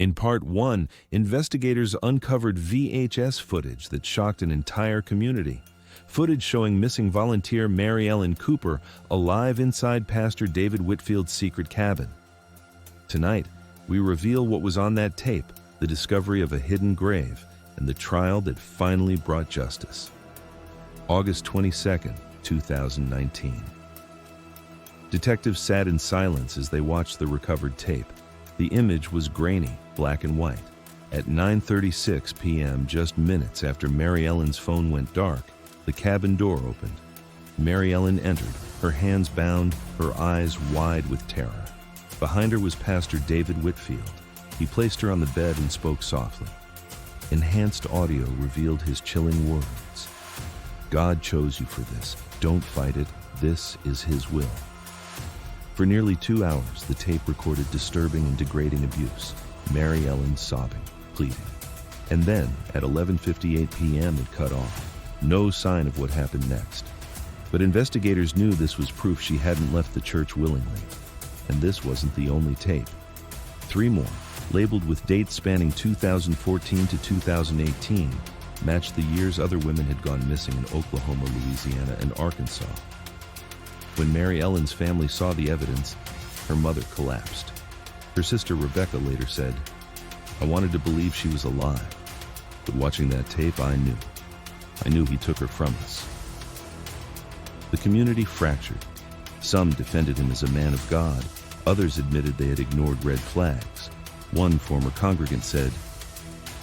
In Part 1, investigators uncovered VHS footage that shocked an entire community. Footage showing missing volunteer Mary Ellen Cooper alive inside Pastor David Whitfield's secret cabin. Tonight, we reveal what was on that tape, the discovery of a hidden grave, and the trial that finally brought justice. August 22, 2019. Detectives sat in silence as they watched the recovered tape. The image was grainy, black and white. At 9:36 p.m., just minutes after Mary Ellen's phone went dark, the cabin door opened. Mary Ellen entered, her hands bound, her eyes wide with terror. Behind her was Pastor David Whitfield. He placed her on the bed and spoke softly. Enhanced audio revealed his chilling words. God chose you for this. Don't fight it. This is His will. For nearly 2 hours, the tape recorded disturbing and degrading abuse. Mary Ellen sobbing, pleading. And then, at 11:58 p.m., it cut off. No sign of what happened next. But investigators knew this was proof she hadn't left the church willingly. And this wasn't the only tape. 3 more, labeled with dates spanning 2014 to 2018, matched the years other women had gone missing in Oklahoma, Louisiana, and Arkansas. When Mary Ellen's family saw the evidence, her mother collapsed. Her sister Rebecca later said, "I wanted to believe she was alive, but watching that tape, I knew He took her from us." The community fractured. Some defended him as a man of God. Others admitted they had ignored red flags. One former congregant said,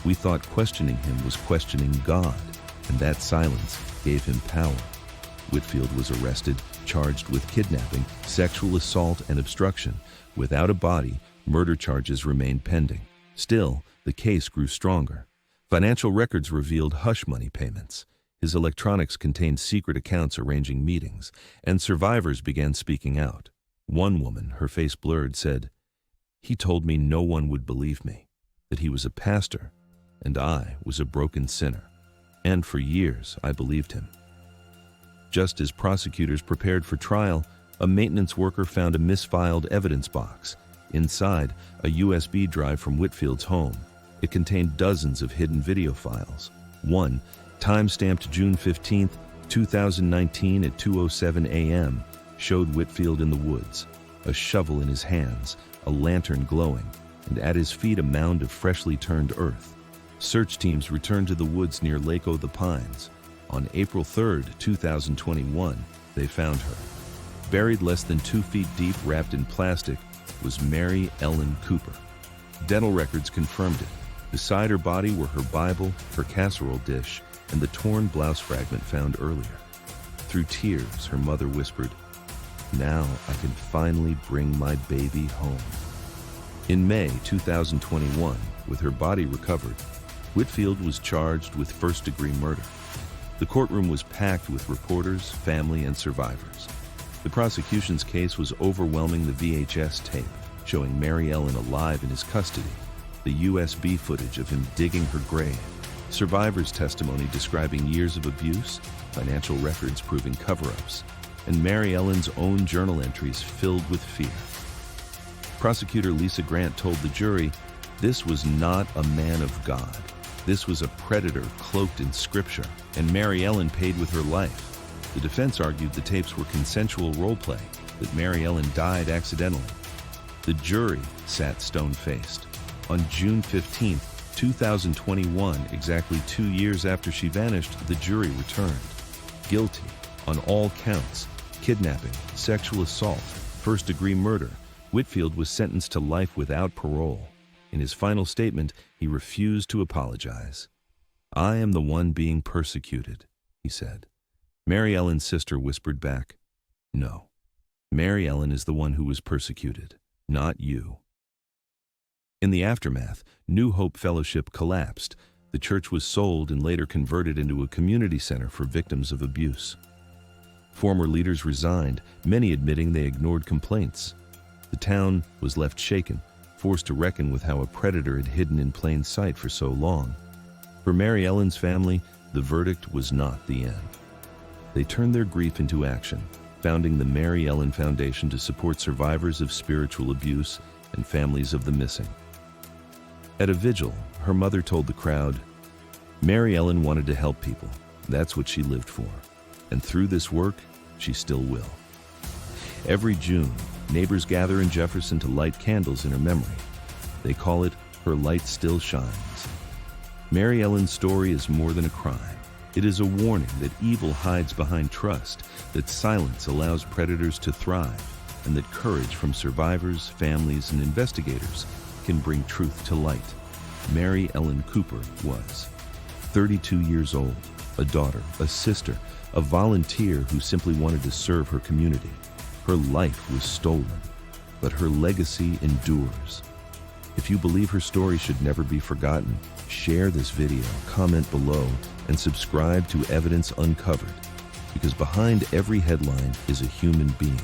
"We thought questioning him was questioning God, and that silence gave him power." Whitfield was arrested, charged with kidnapping, sexual assault, and obstruction. Without a body, murder charges remained pending. Still, the case grew stronger. Financial records revealed hush money payments. His electronics contained secret accounts arranging meetings, and survivors began speaking out. One woman, her face blurred, said, "He told me no one would believe me, that he was a pastor, and I was a broken sinner. And for years, I believed him." Just as prosecutors prepared for trial, a maintenance worker found a misfiled evidence box. Inside, a USB drive from Whitfield's home. It contained dozens of hidden video files. One, time-stamped June 15, 2019 at 2:07 a.m., showed Whitfield in the woods, a shovel in his hands, a lantern glowing, and at his feet a mound of freshly turned earth. Search teams returned to the woods near Lake O' the Pines. On April 3, 2021, they found her. Buried less than 2 feet deep, wrapped in plastic, was Mary Ellen Cooper. Dental records confirmed it. Beside her body were her Bible, her casserole dish, and the torn blouse fragment found earlier. Through tears, her mother whispered, "Now I can finally bring my baby home." In May 2021, with her body recovered, Whitfield was charged with first-degree murder. The courtroom was packed with reporters, family, and survivors. The prosecution's case was overwhelming. The VHS tape showing Mary Ellen alive in his custody, the USB footage of him digging her grave, survivors' testimony describing years of abuse, financial records proving cover-ups, and Mary Ellen's own journal entries filled with fear. Prosecutor Lisa Grant told the jury, "This was not a man of God. This was a predator cloaked in scripture, and Mary Ellen paid with her life." The defense argued the tapes were consensual role-play, that Mary Ellen died accidentally. The jury sat stone-faced. On June 15, 2021, exactly 2 years after she vanished, the jury returned. Guilty on all counts: kidnapping, sexual assault, first-degree murder. Whitfield was sentenced to life without parole. In his final statement, he refused to apologize. "I am the one being persecuted," he said. Mary Ellen's sister whispered back, "No, Mary Ellen is the one who was persecuted, not you." In the aftermath, New Hope Fellowship collapsed. The church was sold and later converted into a community center for victims of abuse. Former leaders resigned, many admitting they ignored complaints. The town was left shaken, forced to reckon with how a predator had hidden in plain sight for so long. For Mary Ellen's family, the verdict was not the end. They turned their grief into action, founding the Mary Ellen Foundation to support survivors of spiritual abuse and families of the missing. At a vigil, her mother told the crowd, "Mary Ellen wanted to help people. That's what she lived for. And through this work, she still will." Every June, neighbors gather in Jefferson to light candles in her memory. They call it "Her Light Still Shines." Mary Ellen's story is more than a crime. It is a warning that evil hides behind trust, that silence allows predators to thrive, and that courage from survivors, families, and investigators can bring truth to light. Mary Ellen Cooper was 32 years old, a daughter, a sister, a volunteer who simply wanted to serve her community. Her life was stolen, but her legacy endures. If you believe her story should never be forgotten, share this video, comment below, and subscribe to Evidence Uncovered, because behind every headline is a human being.